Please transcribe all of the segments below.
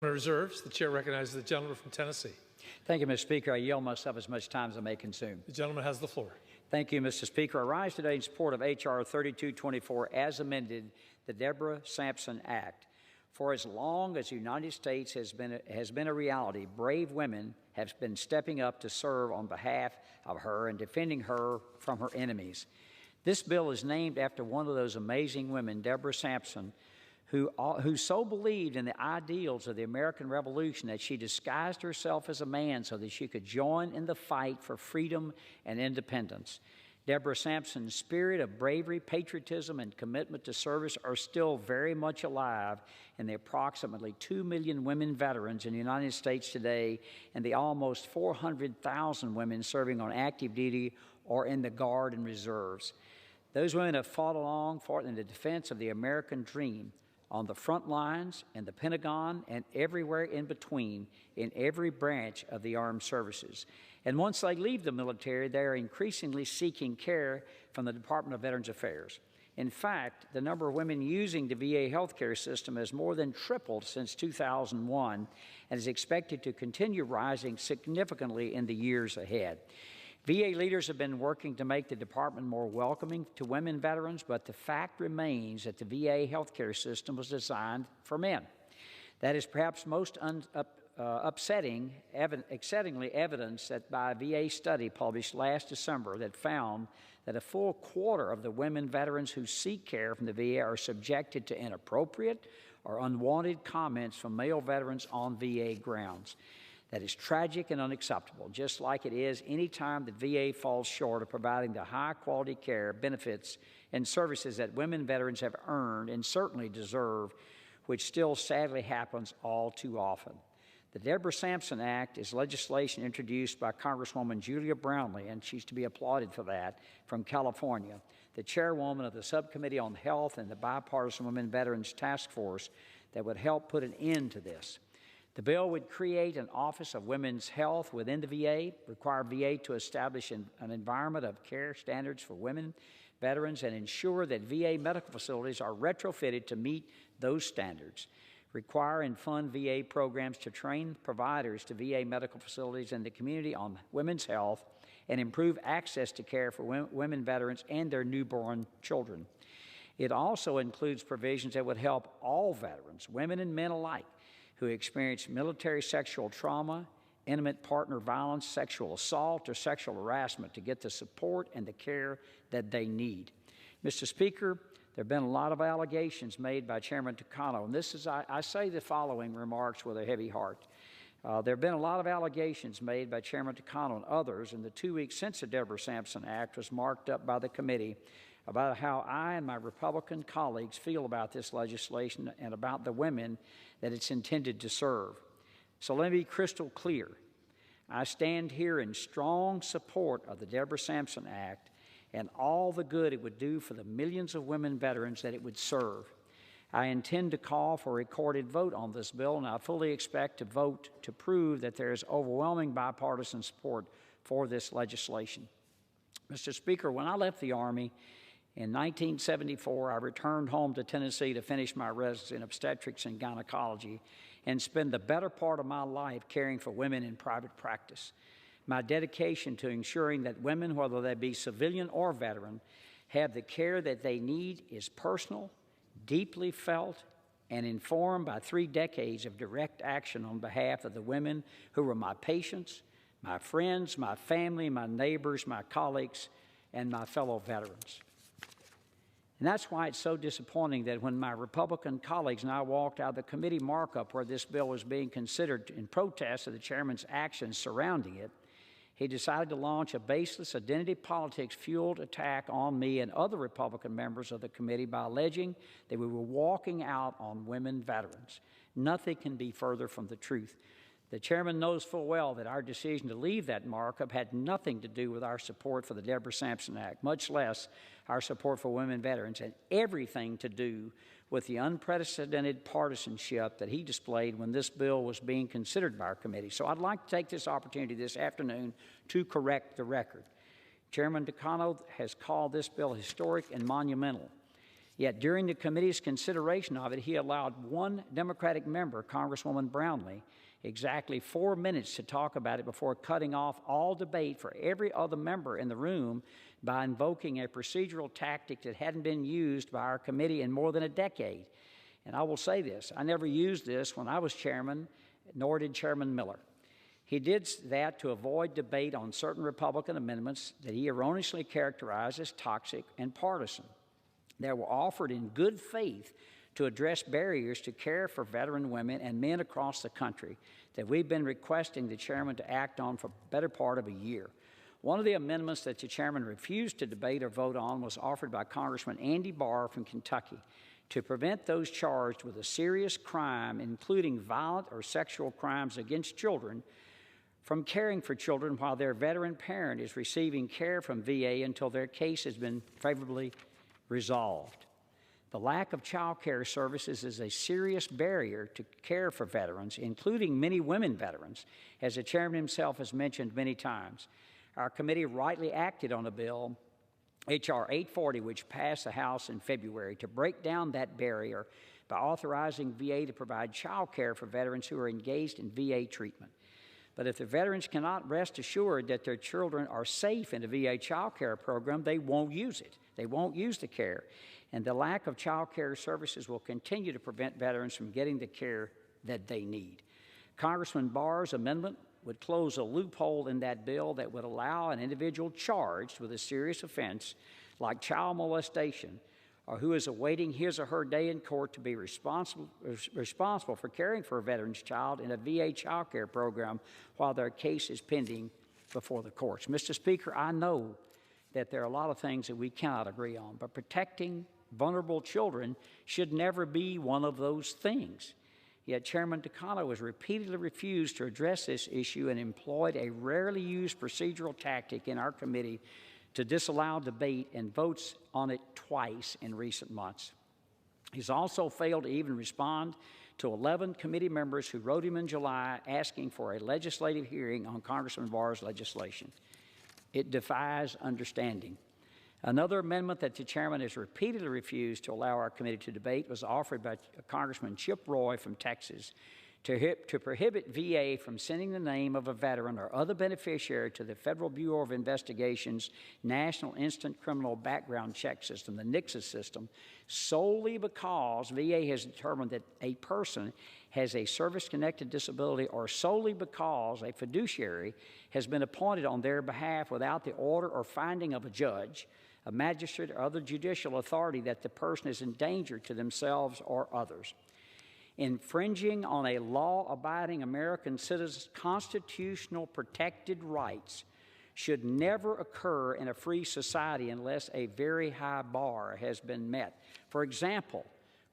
Reserves. The chair recognizes the gentleman from Tennessee. Thank you, Mr. Speaker. I yield myself as much time as I may consume. The gentleman has the floor. Thank you, Mr. Speaker. I rise today in support of H.R. 3224 as amended, the Deborah Sampson Act. For as long as the United States has been a reality, brave women have been stepping up to serve on behalf of her and defending her from her enemies. This bill is named after one of those amazing women, Deborah Sampson, who so believed in the ideals of the American Revolution that she disguised herself as a man so that she could join in the fight for freedom and independence. Deborah Sampson's spirit of bravery, patriotism, and commitment to service are still very much alive in the approximately 2 million women veterans in the United States today and the almost 400,000 women serving on active duty or in the Guard and Reserves. Those women have fought in the defense of the American dream, on the front lines, in the Pentagon, and everywhere in between, in every branch of the armed services. And once they leave the military, they are increasingly seeking care from the Department of Veterans Affairs. In fact, the number of women using the VA healthcare system has more than tripled since 2001 and is expected to continue rising significantly in the years ahead. VA leaders have been working to make the department more welcoming to women veterans, but the fact remains that the VA healthcare system was designed for men. That is perhaps most excitingly evidenced that by a VA study published last December that found that a full quarter of the women veterans who seek care from the VA are subjected to inappropriate or unwanted comments from male veterans on VA grounds. That is tragic and unacceptable, just like it is any time that VA falls short of providing the high-quality care, benefits, and services that women veterans have earned and certainly deserve, which still sadly happens all too often. The Deborah Sampson Act is legislation introduced by Congresswoman Julia Brownley, and she's to be applauded for that, from California, the chairwoman of the Subcommittee on Health and the Bipartisan Women Veterans Task Force that would help put an end to this. The bill would create an Office of Women's Health within the VA, require VA to establish an environment of care standards for women veterans, and ensure that VA medical facilities are retrofitted to meet those standards, require and fund VA programs to train providers to VA medical facilities in the community on women's health, and improve access to care for women veterans and their newborn children. It also includes provisions that would help all veterans, women and men alike, who experience military sexual trauma, intimate partner violence, sexual assault, or sexual harassment to get the support and the care that they need. Mr. Speaker, there have been a lot of allegations made by Chairman Takano, and this is, I say the following remarks with a heavy heart. There have been a lot of allegations made by Chairman Takano and others in the 2 weeks since the Deborah Sampson Act was marked up by the committee about how I and my Republican colleagues feel about this legislation and about the women that it's intended to serve. So let me be crystal clear. I stand here in strong support of the Deborah Sampson Act and all the good it would do for the millions of women veterans that it would serve. I intend to call for a recorded vote on this bill, and I fully expect to vote to prove that there is overwhelming bipartisan support for this legislation. Mr. Speaker, when I left the Army in 1974, I returned home to Tennessee to finish my residency in obstetrics and gynecology and spend the better part of my life caring for women in private practice. My dedication to ensuring that women, whether they be civilian or veteran, have the care that they need is personal, deeply felt, and informed by 3 decades of direct action on behalf of the women who were my patients, my friends, my family, my neighbors, my colleagues, and my fellow veterans. And that's why it's so disappointing that when my Republican colleagues and I walked out of the committee markup where this bill was being considered in protest of the chairman's actions surrounding it, he decided to launch a baseless identity politics-fueled attack on me and other Republican members of the committee by alleging that we were walking out on women veterans. Nothing can be further from the truth. The chairman knows full well that our decision to leave that markup had nothing to do with our support for the Deborah Sampson Act, much less our support for women veterans, and everything to do with the unprecedented partisanship that he displayed when this bill was being considered by our committee. So I'd like to take this opportunity this afternoon to correct the record. Chairman Takano has called this bill historic and monumental. Yet during the committee's consideration of it, he allowed one Democratic member, Congresswoman Brownlee, exactly 4 minutes to talk about it before cutting off all debate for every other member in the room by invoking a procedural tactic that hadn't been used by our committee in more than a decade. And I will say this, I never used this when I was chairman, nor did Chairman Miller. He did that to avoid debate on certain Republican amendments that he erroneously characterized as toxic and partisan, that were offered in good faith to address barriers to care for veteran women and men across the country that we've been requesting the chairman to act on for the better part of a year. One of the amendments that the chairman refused to debate or vote on was offered by Congressman Andy Barr from Kentucky to prevent those charged with a serious crime, including violent or sexual crimes against children, from caring for children while their veteran parent is receiving care from VA until their case has been favorably resolved. The lack of child care services is a serious barrier to care for veterans, including many women veterans, as the chairman himself has mentioned many times. Our committee rightly acted on a bill, H.R. 840, which passed the House in February, to break down that barrier by authorizing VA to provide child care for veterans who are engaged in VA treatment. But if the veterans cannot rest assured that their children are safe in the VA child care program, they won't use it. They won't use the care. And the lack of child care services will continue to prevent veterans from getting the care that they need. Congressman Barr's amendment would close a loophole in that bill that would allow an individual charged with a serious offense like child molestation or who is awaiting his or her day in court to be responsible for caring for a veteran's child in a VA child care program while their case is pending before the courts. Mr. Speaker, I know that there are a lot of things that we cannot agree on, but protecting vulnerable children should never be one of those things. Yet Chairman Takano has repeatedly refused to address this issue and employed a rarely used procedural tactic in our committee to disallow debate and votes on it twice in recent months. He's also failed to even respond to 11 committee members who wrote him in July asking for a legislative hearing on Congressman Barr's legislation. It defies understanding. Another amendment that the chairman has repeatedly refused to allow our committee to debate was offered by Congressman Chip Roy from Texas to prohibit VA from sending the name of a veteran or other beneficiary to the Federal Bureau of Investigation's National Instant Criminal Background Check System, the NICSA system, solely because VA has determined that a person has a service-connected disability or solely because a fiduciary has been appointed on their behalf without the order or finding of a judge, a magistrate, or other judicial authority that the person is in danger to themselves or others. Infringing on a law-abiding American citizen's constitutional protected rights should never occur in a free society unless a very high bar has been met. For example,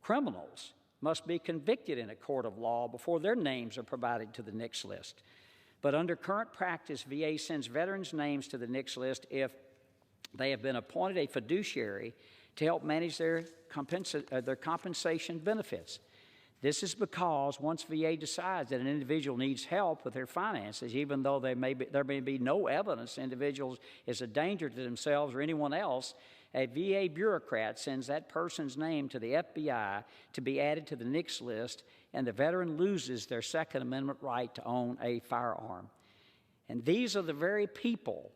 criminals must be convicted in a court of law before their names are provided to the NICS list. But under current practice, VA sends veterans' names to the NICS list if they have been appointed a fiduciary to help manage their compensation benefits. This is because once VA decides that an individual needs help with their finances, even though there may be no evidence the individual is a danger to themselves or anyone else, a VA bureaucrat sends that person's name to the FBI to be added to the NICS list, and the veteran loses their Second Amendment right to own a firearm. And these are the very people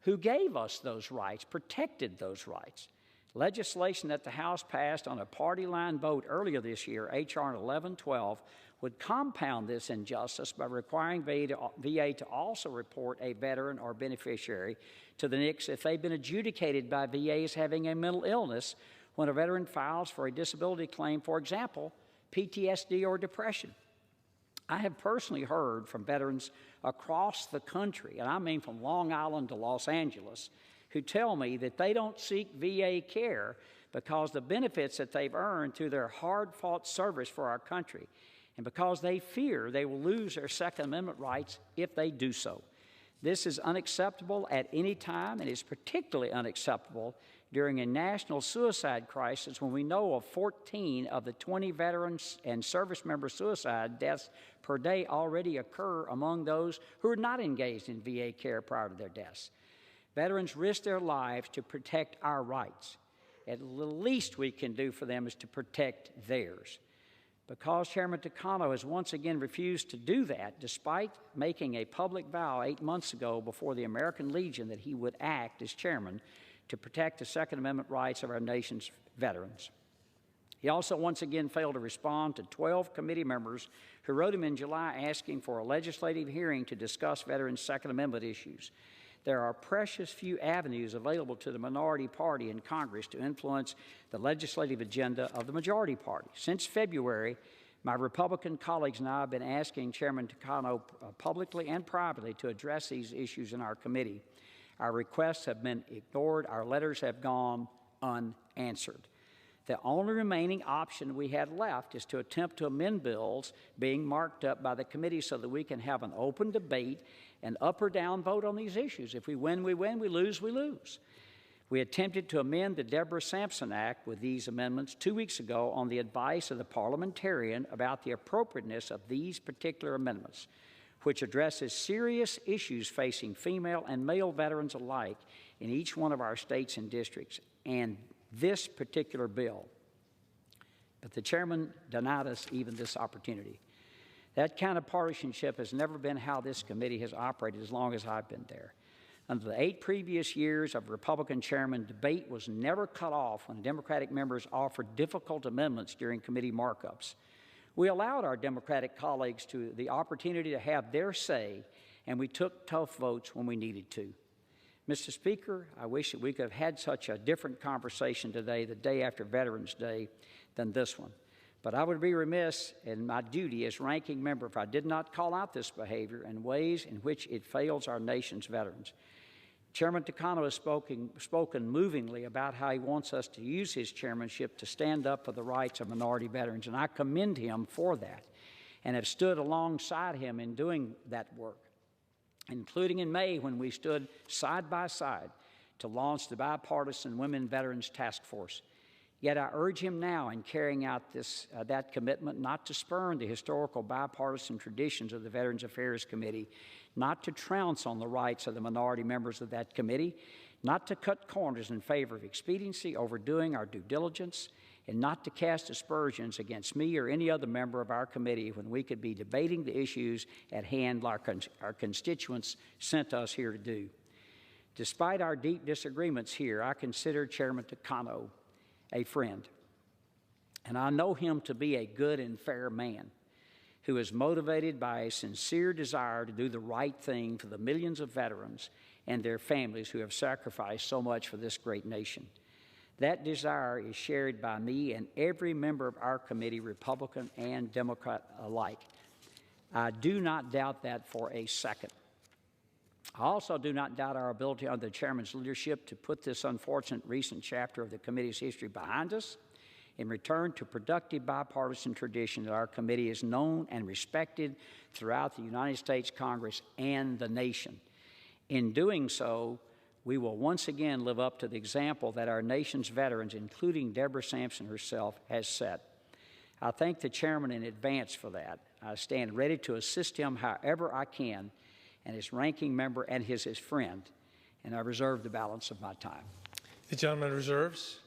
who gave us those rights, protected those rights. Legislation that the House passed on a party line vote earlier this year, H.R. 1112, would compound this injustice by requiring VA to also report a veteran or beneficiary to the NICS if they've been adjudicated by VA as having a mental illness when a veteran files for a disability claim, for example, PTSD or depression. I have personally heard from veterans across the country, and I mean from Long Island to Los Angeles, who tell me that they don't seek VA care because the benefits that they've earned through their hard-fought service for our country, and because they fear they will lose their Second Amendment rights if they do so. This is unacceptable at any time, and is particularly unacceptable during a national suicide crisis when we know of 14 of the 20 veterans and service member suicide deaths per day already occur among those who are not engaged in VA care prior to their deaths. Veterans risk their lives to protect our rights. at the least we can do for them is to protect theirs. Because Chairman Takano has once again refused to do that, despite making a public vow 8 months ago before the American Legion that he would act as chairman to protect the Second Amendment rights of our nation's veterans. He also once again failed to respond to 12 committee members who wrote him in July asking for a legislative hearing to discuss veterans' Second Amendment issues. There are precious few avenues available to the minority party in Congress to influence the legislative agenda of the majority party. Since February, my Republican colleagues and I have been asking Chairman Takano publicly and privately to address these issues in our committee. Our requests have been ignored. Our letters have gone unanswered. The only remaining option we had left is to attempt to amend bills being marked up by the committee so that we can have an open debate and up or down vote on these issues. If we win, we win. We lose, we lose. We attempted to amend the Deborah Sampson Act with these amendments 2 weeks ago on the advice of the parliamentarian about the appropriateness of these particular amendments, which addresses serious issues facing female and male veterans alike in each one of our states and districts, and this particular bill. But the chairman denied us even this opportunity. That kind of partisanship has never been how this committee has operated as long as I've been there. Under the 8 previous years of Republican chairman, debate was never cut off when Democratic members offered difficult amendments during committee markups. We allowed our Democratic colleagues the opportunity to have their say, and we took tough votes when we needed to. Mr. Speaker, I wish that we could have had such a different conversation today, the day after Veterans Day, than this one. But I would be remiss in my duty as ranking member if I did not call out this behavior and ways in which it fails our nation's veterans. Chairman Takano has spoken movingly about how he wants us to use his chairmanship to stand up for the rights of minority veterans, and I commend him for that and have stood alongside him in doing that work, including in May when we stood side by side to launch the bipartisan Women Veterans Task Force. Yet I urge him now in carrying out that commitment not to spurn the historical bipartisan traditions of the Veterans Affairs Committee, not to trounce on the rights of the minority members of that committee, not to cut corners in favor of expediency, overdoing our due diligence, and not to cast aspersions against me or any other member of our committee when we could be debating the issues at hand like our constituents sent us here to do. Despite our deep disagreements here, I consider Chairman Takano a friend, and I know him to be a good and fair man who is motivated by a sincere desire to do the right thing for the millions of veterans and their families who have sacrificed so much for this great nation. That desire is shared by me and every member of our committee, Republican and Democrat alike. I do not doubt that for a second. I also do not doubt our ability under the chairman's leadership to put this unfortunate recent chapter of the committee's history behind us and return to productive bipartisan tradition that our committee is known and respected throughout the United States Congress and the nation. In doing so, we will once again live up to the example that our nation's veterans, including Deborah Sampson herself, has set. I thank the chairman in advance for that. I stand ready to assist him however I can, and his ranking member and his friend, and I reserve the balance of my time. The gentleman reserves.